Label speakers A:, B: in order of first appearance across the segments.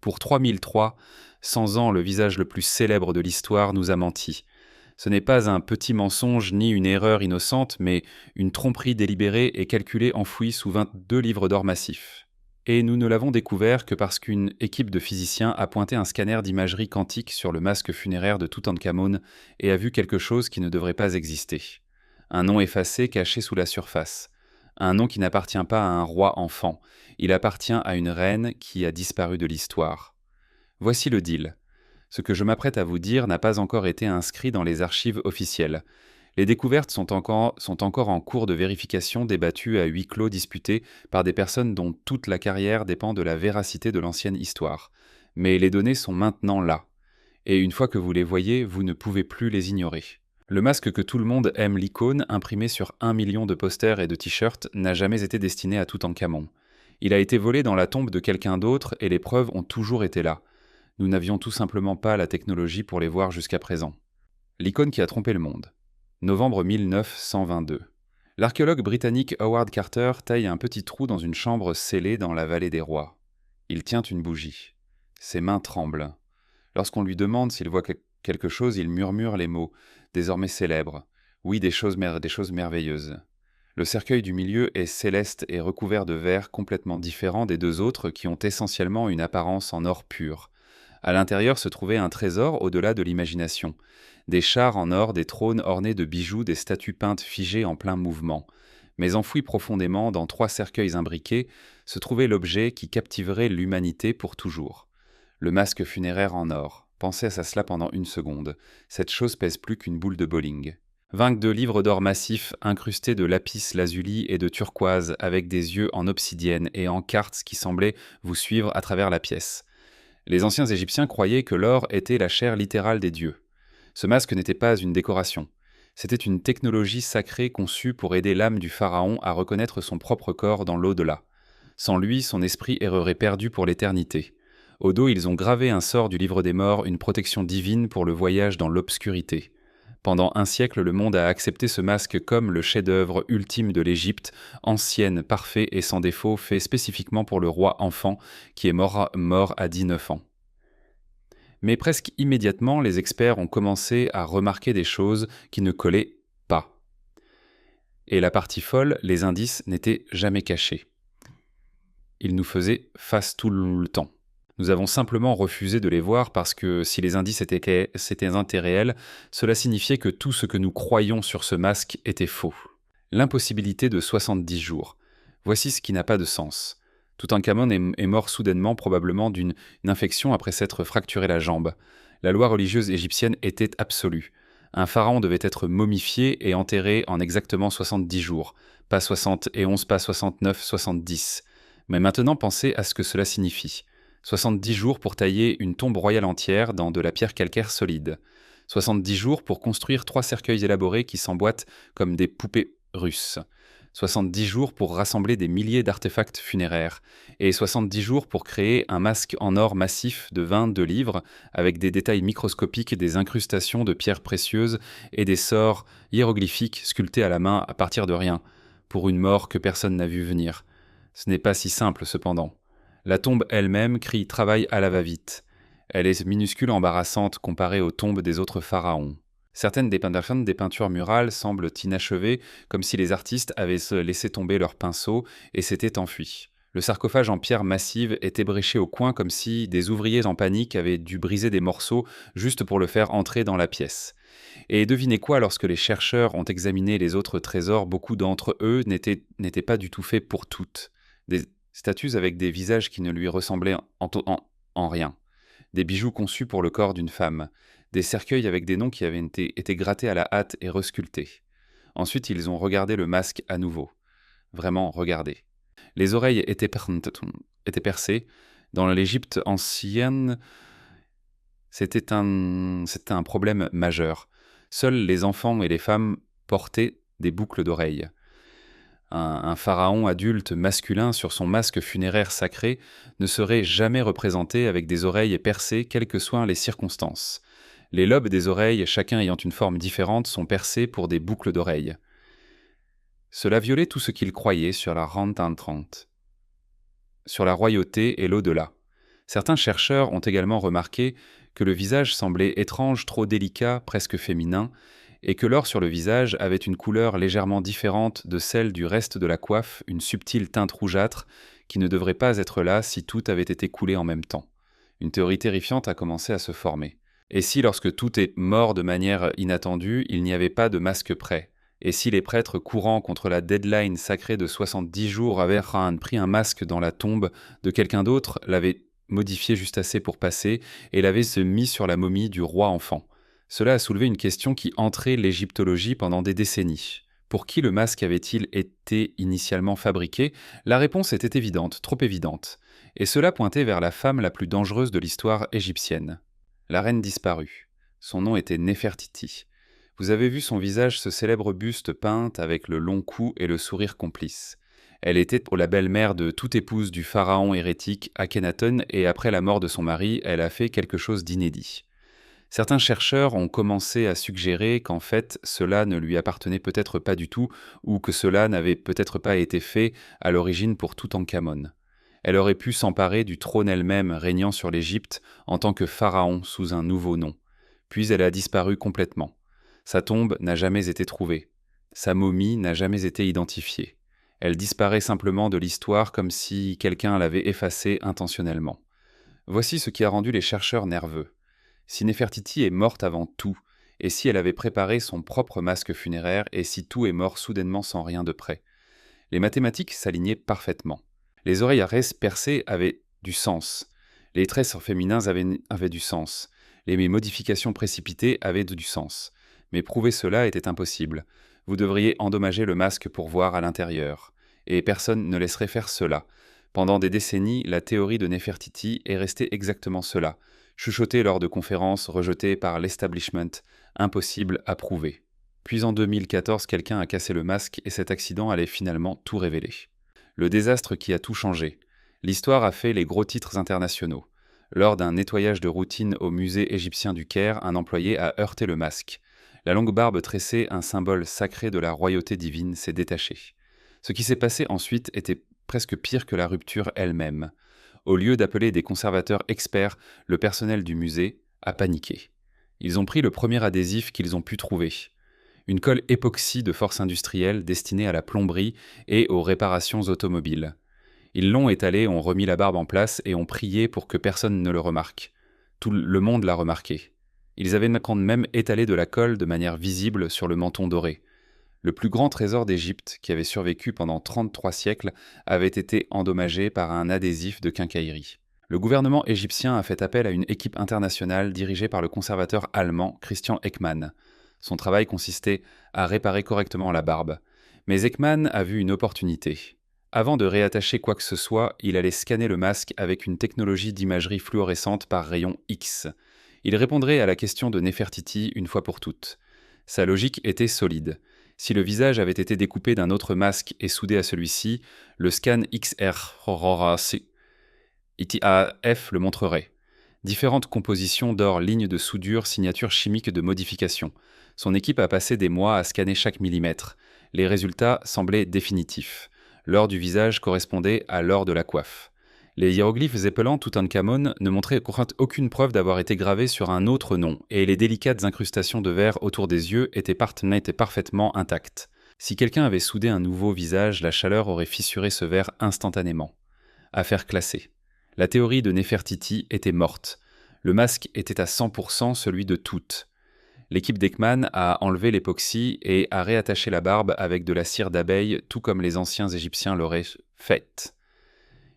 A: Pour 3003, 100 ans, le visage le plus célèbre de l'histoire nous a menti. Ce n'est pas un petit mensonge ni une erreur innocente, mais une tromperie délibérée et calculée enfouie sous 22 livres d'or massifs. Et nous ne l'avons découvert que parce qu'une équipe de physiciens a pointé un scanner d'imagerie quantique sur le masque funéraire de Toutankhamon et a vu quelque chose qui ne devrait pas exister. Un nom effacé caché sous la surface. Un nom qui n'appartient pas à un roi enfant. Il appartient à une reine qui a disparu de l'histoire. Voici le deal. Ce que je m'apprête à vous dire n'a pas encore été inscrit dans les archives officielles. Les découvertes sont encore en cours de vérification, débattues à huis clos, disputées par des personnes dont toute la carrière dépend de la véracité de l'ancienne histoire. Mais les données sont maintenant là. Et une fois que vous les voyez, vous ne pouvez plus les ignorer. Le masque que tout le monde aime l'icône, imprimé sur 1 million de posters et de t-shirts, n'a jamais été destiné à Toutankhamon. Il a été volé dans la tombe de quelqu'un d'autre et les preuves ont toujours été là. Nous n'avions tout simplement pas la technologie pour les voir jusqu'à présent. L'icône qui a trompé le monde. Novembre 1922. L'archéologue britannique Howard Carter taille un petit trou dans une chambre scellée dans la vallée des rois. Il tient une bougie. Ses mains tremblent. Lorsqu'on lui demande s'il voit quelque chose, il murmure les mots, désormais célèbres. Oui, des choses merveilleuses. Le cercueil du milieu est céleste et recouvert de verre complètement différents des deux autres qui ont essentiellement une apparence en or pur. À l'intérieur se trouvait un trésor au-delà de l'imagination. Des chars en or, des trônes ornés de bijoux, des statues peintes figées en plein mouvement. Mais enfoui profondément dans 3 cercueils imbriqués, se trouvait l'objet qui captiverait l'humanité pour toujours. Le masque funéraire en or. Pensez à cela pendant 1 seconde. Cette chose pèse plus qu'une boule de bowling. 22 livres d'or massifs incrustés de lapis lazuli et de turquoise avec des yeux en obsidienne et en quartz qui semblaient vous suivre à travers la pièce. Les anciens Égyptiens croyaient que l'or était la chair littérale des dieux. Ce masque n'était pas une décoration. C'était une technologie sacrée conçue pour aider l'âme du pharaon à reconnaître son propre corps dans l'au-delà. Sans lui, son esprit errerait perdu pour l'éternité. Au dos, ils ont gravé un sort du livre des morts, une protection divine pour le voyage dans l'obscurité. Pendant 1 siècle, le monde a accepté ce masque comme le chef-d'œuvre ultime de l'Égypte, ancienne, parfait et sans défaut, fait spécifiquement pour le roi enfant qui est mort à 19 ans. Mais presque immédiatement, les experts ont commencé à remarquer des choses qui ne collaient pas. Et la partie folle, les indices n'étaient jamais cachés. Ils nous faisaient face tout le temps. Nous avons simplement refusé de les voir parce que si les indices étaient réels, cela signifiait que tout ce que nous croyions sur ce masque était faux. L'impossibilité de 70 jours. Voici ce qui n'a pas de sens. Toutankhamon est mort soudainement, probablement d'une infection après s'être fracturé la jambe. La loi religieuse égyptienne était absolue. Un pharaon devait être momifié et enterré en exactement 70 jours. Pas 71, pas 69, 70. Mais maintenant, pensez à ce que cela signifie. 70 jours pour tailler une tombe royale entière dans de la pierre calcaire solide. 70 jours pour construire 3 cercueils élaborés qui s'emboîtent comme des poupées russes. 70 jours pour rassembler des milliers d'artefacts funéraires. Et 70 jours pour créer un masque en or massif de 22 livres avec des détails microscopiques, des incrustations de pierres précieuses et des sorts hiéroglyphiques sculptés à la main à partir de rien, pour une mort que personne n'a vu venir. Ce n'est pas si simple cependant. La tombe elle-même crie travail à la va-vite. Elle est minuscule, embarrassante comparée aux tombes des autres pharaons. Certaines des peintures murales semblent inachevées, comme si les artistes avaient laissé tomber leurs pinceaux et s'étaient enfuis. Le sarcophage en pierre massive est ébréché au coin comme si des ouvriers en panique avaient dû briser des morceaux juste pour le faire entrer dans la pièce. Et devinez quoi, lorsque les chercheurs ont examiné les autres trésors, beaucoup d'entre eux n'étaient pas du tout faits pour toutes. Des statues avec des visages qui ne lui ressemblaient en rien. Des bijoux conçus pour le corps d'une femme. Des cercueils avec des noms qui avaient été grattés à la hâte et resculptés. Ensuite, ils ont regardé le masque à nouveau. Vraiment regardé. Les oreilles étaient percées. Dans l'Égypte ancienne, c'était un problème majeur. Seuls les enfants et les femmes portaient des boucles d'oreilles. Un pharaon adulte masculin sur son masque funéraire sacré ne serait jamais représenté avec des oreilles percées, quelles que soient les circonstances. Les lobes des oreilles, chacun ayant une forme différente, sont percés pour des boucles d'oreilles. Cela violait tout ce qu'il croyait sur la Rantantrant, sur la royauté et l'au-delà. Certains chercheurs ont également remarqué que le visage semblait étrange, trop délicat, presque féminin, et que l'or sur le visage avait une couleur légèrement différente de celle du reste de la coiffe, une subtile teinte rougeâtre qui ne devrait pas être là si tout avait été coulé en même temps. Une théorie terrifiante a commencé à se former. Et si, lorsque tout est mort de manière inattendue, il n'y avait pas de masque prêt? Et si les prêtres courant contre la deadline sacrée de 70 jours avaient pris un masque dans la tombe de quelqu'un d'autre, l'avaient modifié juste assez pour passer, et l'avaient se mis sur la momie du roi enfant? Cela a soulevé une question qui entrait l'égyptologie pendant des décennies. Pour qui le masque avait-il été initialement fabriqué? La réponse était évidente, trop évidente. Et cela pointait vers la femme la plus dangereuse de l'histoire égyptienne. La reine disparue. Son nom était Néfertiti. Vous avez vu son visage, ce célèbre buste peinte avec le long cou et le sourire complice. Elle était pour la belle-mère de toute épouse du pharaon hérétique Akhenaton, et après la mort de son mari, elle a fait quelque chose d'inédit. Certains chercheurs ont commencé à suggérer qu'en fait, cela ne lui appartenait peut-être pas du tout, ou que cela n'avait peut-être pas été fait à l'origine pour Toutankhamon. Elle aurait pu s'emparer du trône elle-même régnant sur l'Égypte en tant que pharaon sous un nouveau nom. Puis elle a disparu complètement. Sa tombe n'a jamais été trouvée. Sa momie n'a jamais été identifiée. Elle disparaît simplement de l'histoire comme si quelqu'un l'avait effacée intentionnellement. Voici ce qui a rendu les chercheurs nerveux. Si Néfertiti est morte avant tout, et si elle avait préparé son propre masque funéraire, et si tout est mort soudainement sans rien de près? Les mathématiques s'alignaient parfaitement. Les oreilles à raies percées avaient du sens. Les traits féminins avaient du sens. Les modifications précipitées avaient du sens. Mais prouver cela était impossible. Vous devriez endommager le masque pour voir à l'intérieur. Et personne ne laisserait faire cela. Pendant des décennies, la théorie de Néfertiti est restée exactement cela. Chuchotée lors de conférences rejetées par l'establishment, impossible à prouver. Puis en 2014, quelqu'un a cassé le masque et cet accident allait finalement tout révéler. Le désastre qui a tout changé. L'histoire a fait les gros titres internationaux. Lors d'un nettoyage de routine au musée égyptien du Caire, un employé a heurté le masque. La longue barbe tressée, un symbole sacré de la royauté divine, s'est détachée. Ce qui s'est passé ensuite était presque pire que la rupture elle-même. Au lieu d'appeler des conservateurs experts, le personnel du musée a paniqué. Ils ont pris le premier adhésif qu'ils ont pu trouver. Une colle époxy de force industrielle destinée à la plomberie et aux réparations automobiles. Ils l'ont étalé, ont remis la barbe en place et ont prié pour que personne ne le remarque. Tout le monde l'a remarqué. Ils avaient même étalé de la colle de manière visible sur le menton doré. Le plus grand trésor d'Égypte, qui avait survécu pendant 33 siècles, avait été endommagé par un adhésif de quincaillerie. Le gouvernement égyptien a fait appel à une équipe internationale dirigée par le conservateur allemand Christian Ekman. Son travail consistait à réparer correctement la barbe. Mais Ekman a vu une opportunité. Avant de réattacher quoi que ce soit, il allait scanner le masque avec une technologie d'imagerie fluorescente par rayon X. Il répondrait à la question de Néfertiti une fois pour toutes. Sa logique était solide. Si le visage avait été découpé d'un autre masque et soudé à celui-ci, le scan XRF le montrerait. Différentes compositions d'or, lignes de soudure, signatures chimiques de modification. Son équipe a passé des mois à scanner chaque millimètre. Les résultats semblaient définitifs. L'or du visage correspondait à l'or de la coiffe. Les hiéroglyphes épelant Toutankhamon ne montraient aucune preuve d'avoir été gravés sur un autre nom, et les délicates incrustations de verre autour des yeux étaient parfaitement intactes. Si quelqu'un avait soudé un nouveau visage, la chaleur aurait fissuré ce verre instantanément. Affaire classée. La théorie de Néfertiti était morte. Le masque était à 100% celui de toutes. L'équipe d'Ekman a enlevé l'époxy et a réattaché la barbe avec de la cire d'abeille, tout comme les anciens Égyptiens l'auraient fait.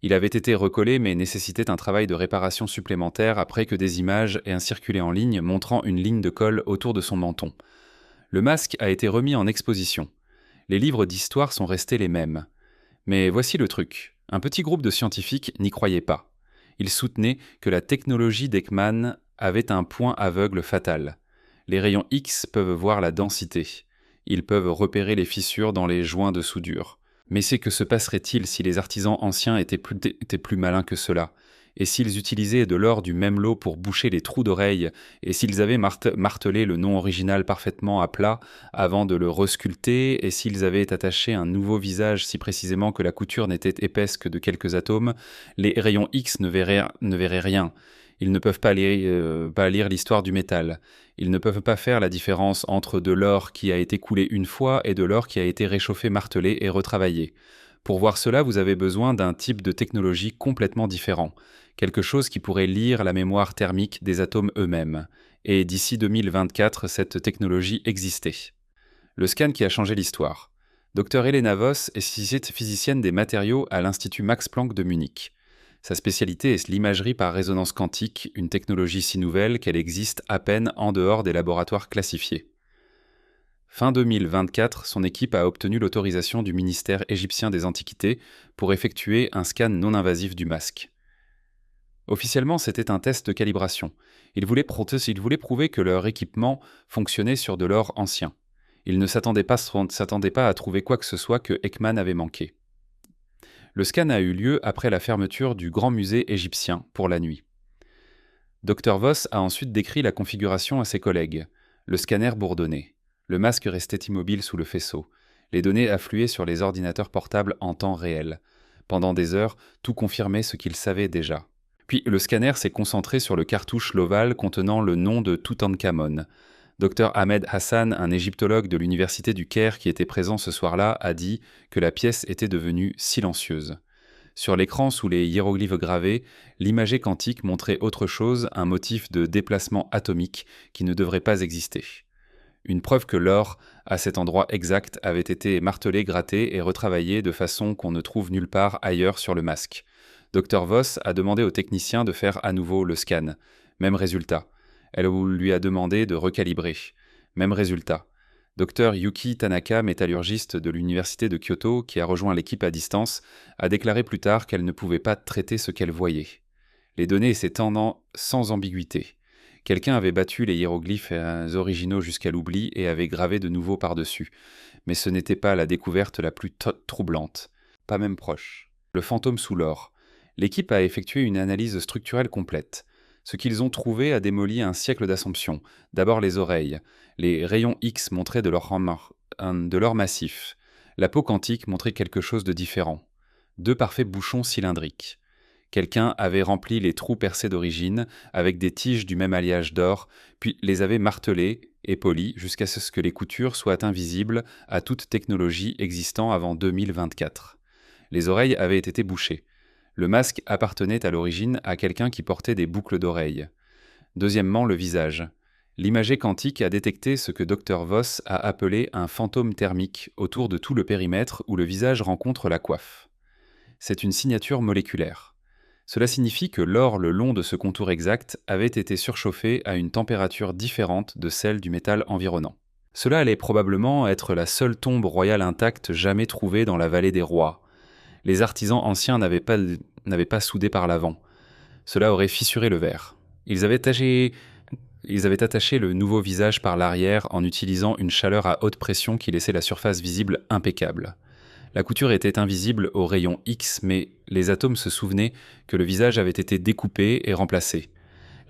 A: Il avait été recollé mais nécessitait un travail de réparation supplémentaire après que des images aient circulé en ligne montrant une ligne de colle autour de son menton. Le masque a été remis en exposition. Les livres d'histoire sont restés les mêmes. Mais voici le truc. Un petit groupe de scientifiques n'y croyait pas. Ils soutenaient que la technologie d'Ekman avait un point aveugle fatal. Les rayons X peuvent voir la densité. Ils peuvent repérer les fissures dans les joints de soudure. Mais c'est que se passerait-il si les artisans anciens étaient plus malins que cela? Et s'ils utilisaient de l'or du même lot pour boucher les trous d'oreilles, et s'ils avaient martelé le nom original parfaitement à plat avant de le resculpter, et s'ils avaient attaché un nouveau visage si précisément que la couture n'était épaisse que de quelques atomes, les rayons X ne verraient rien. Ils ne peuvent pas lire l'histoire du métal. Ils ne peuvent pas faire la différence entre de l'or qui a été coulé une fois et de l'or qui a été réchauffé, martelé et retravaillé. Pour voir cela, vous avez besoin d'un type de technologie complètement différent, quelque chose qui pourrait lire la mémoire thermique des atomes eux-mêmes. Et d'ici 2024, cette technologie existait. Le scan qui a changé l'histoire. Dr Helena Voss est physicienne des matériaux à l'Institut Max Planck de Munich. Sa spécialité est l'imagerie par résonance quantique, une technologie si nouvelle qu'elle existe à peine en dehors des laboratoires classifiés. Fin 2024, son équipe a obtenu l'autorisation du ministère égyptien des Antiquités pour effectuer un scan non invasif du masque. Officiellement, c'était un test de calibration. Ils voulaient prouver que leur équipement fonctionnait sur de l'or ancien. Ils ne s'attendaient pas à trouver quoi que ce soit que Ekman avait manqué. Le scan a eu lieu après la fermeture du Grand Musée égyptien pour la nuit. Dr Voss a ensuite décrit la configuration à ses collègues. Le scanner bourdonnait. Le masque restait immobile sous le faisceau. Les données affluaient sur les ordinateurs portables en temps réel. Pendant des heures, tout confirmait ce qu'ils savaient déjà. Puis le scanner s'est concentré sur le cartouche Loval contenant le nom de Toutankhamon. Dr Ahmed Hassan, un égyptologue de l'université du Caire qui était présent ce soir-là, a dit que la pièce était devenue silencieuse. Sur l'écran, sous les hiéroglyphes gravés, l'imagerie quantique montrait autre chose, un motif de déplacement atomique qui ne devrait pas exister. Une preuve que l'or, à cet endroit exact, avait été martelé, gratté et retravaillé de façon qu'on ne trouve nulle part ailleurs sur le masque. Dr Voss a demandé au technicien de faire à nouveau le scan. Même résultat. Elle lui a demandé de recalibrer. Même résultat. Dr Yuki Tanaka, métallurgiste de l'université de Kyoto, qui a rejoint l'équipe à distance, a déclaré plus tard qu'elle ne pouvait pas traiter ce qu'elle voyait. Les données s'étendant sans ambiguïté. Quelqu'un avait battu les hiéroglyphes originaux jusqu'à l'oubli et avait gravé de nouveau par-dessus. Mais ce n'était pas la découverte la plus troublante. Pas même proche. Le fantôme sous l'or. L'équipe a effectué une analyse structurelle complète. Ce qu'ils ont trouvé a démoli un siècle d'assumptions. D'abord les oreilles. Les rayons X montraient de l'or massif. La peau quantique montrait quelque chose de différent. 2 parfaits bouchons cylindriques. Quelqu'un avait rempli les trous percés d'origine avec des tiges du même alliage d'or, puis les avait martelés et polis jusqu'à ce que les coutures soient invisibles à toute technologie existant avant 2024. Les oreilles avaient été bouchées. Le masque appartenait à l'origine à quelqu'un qui portait des boucles d'oreilles. Deuxièmement, le visage. L'imagerie quantique a détecté ce que Dr Voss a appelé un fantôme thermique autour de tout le périmètre où le visage rencontre la coiffe. C'est une signature moléculaire. Cela signifie que l'or le long de ce contour exact avait été surchauffé à une température différente de celle du métal environnant. Cela allait probablement être la seule tombe royale intacte jamais trouvée dans la vallée des rois. Les artisans anciens n'avaient pas soudé par l'avant. Cela aurait fissuré le verre. Ils avaient attaché le nouveau visage par l'arrière en utilisant une chaleur à haute pression qui laissait la surface visible impeccable. La couture était invisible aux rayons X, mais les atomes se souvenaient que le visage avait été découpé et remplacé.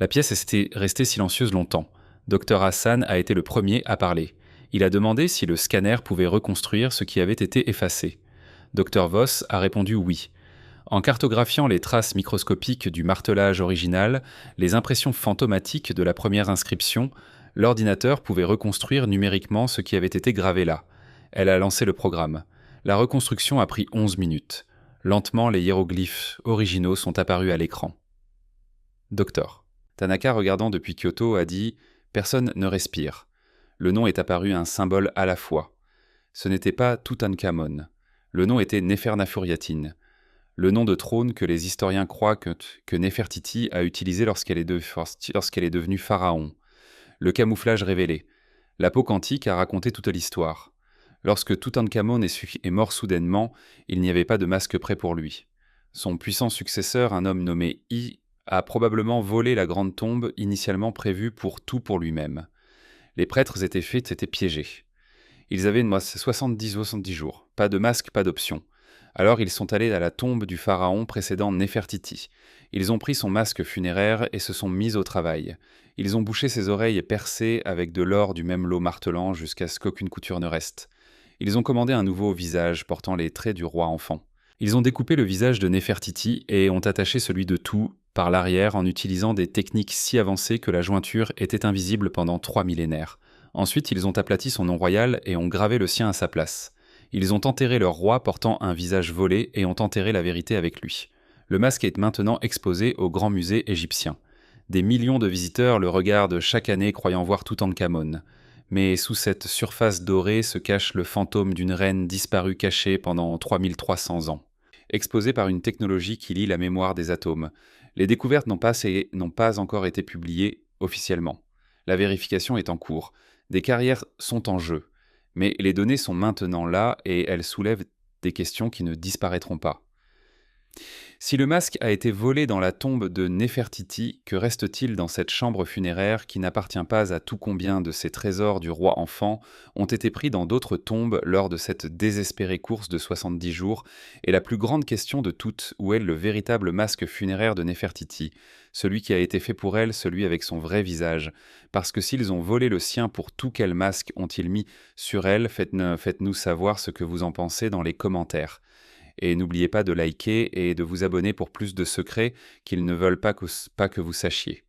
A: La pièce était restée silencieuse longtemps. Dr Hassan a été le premier à parler. Il a demandé si le scanner pouvait reconstruire ce qui avait été effacé. Dr Voss a répondu oui. En cartographiant les traces microscopiques du martelage original, les impressions fantomatiques de la première inscription, l'ordinateur pouvait reconstruire numériquement ce qui avait été gravé là. Elle a lancé le programme. La reconstruction a pris 11 minutes. Lentement, les hiéroglyphes originaux sont apparus à l'écran. Docteur. Tanaka, regardant depuis Kyoto, a dit « Personne ne respire ». Le nom est apparu un symbole à la fois. Ce n'était pas Toutankhamon. Le nom était Néfernafuriatine. Le nom de trône que les historiens croient que Néfertiti a utilisé lorsqu'elle est devenue pharaon. Le camouflage révélé. La peau quantique a raconté toute l'histoire. Lorsque Toutankhamon est mort soudainement, il n'y avait pas de masque prêt pour lui. Son puissant successeur, un homme nommé I, a probablement volé la grande tombe initialement prévue pour lui-même. Les prêtres étaient piégés. Ils avaient 70 jours. Pas de masque, pas d'option. Alors ils sont allés à la tombe du pharaon précédent Néfertiti. Ils ont pris son masque funéraire et se sont mis au travail. Ils ont bouché ses oreilles percées avec de l'or du même lot martelant jusqu'à ce qu'aucune couture ne reste. Ils ont commandé un nouveau visage portant les traits du roi enfant. Ils ont découpé le visage de Néfertiti et ont attaché celui de Tout par l'arrière en utilisant des techniques si avancées que la jointure était invisible pendant 3 millénaires. Ensuite, ils ont aplati son nom royal et ont gravé le sien à sa place. Ils ont enterré leur roi portant un visage volé et ont enterré la vérité avec lui. Le masque est maintenant exposé au Grand Musée égyptien. Des millions de visiteurs le regardent chaque année croyant voir Toutankhamon. Mais sous cette surface dorée se cache le fantôme d'une reine disparue cachée pendant 3300 ans. Exposé par une technologie qui lie la mémoire des atomes. Les découvertes n'ont pas encore été publiées officiellement. La vérification est en cours. Des carrières sont en jeu. Mais les données sont maintenant là et elles soulèvent des questions qui ne disparaîtront pas. Si le masque a été volé dans la tombe de Néfertiti, que reste-t-il dans cette chambre funéraire qui n'appartient pas à tout combien de ces trésors du roi enfant ont été pris dans d'autres tombes lors de cette désespérée course de 70 jours? Et la plus grande question de toutes, où est le véritable masque funéraire de Néfertiti? Celui qui a été fait pour elle, celui avec son vrai visage. Parce que s'ils ont volé le sien, pour tout quel masque ont-ils mis sur elle? Faites-nous savoir ce que vous en pensez dans les commentaires. Et n'oubliez pas de liker et de vous abonner pour plus de secrets qu'ils ne veulent pas que vous sachiez.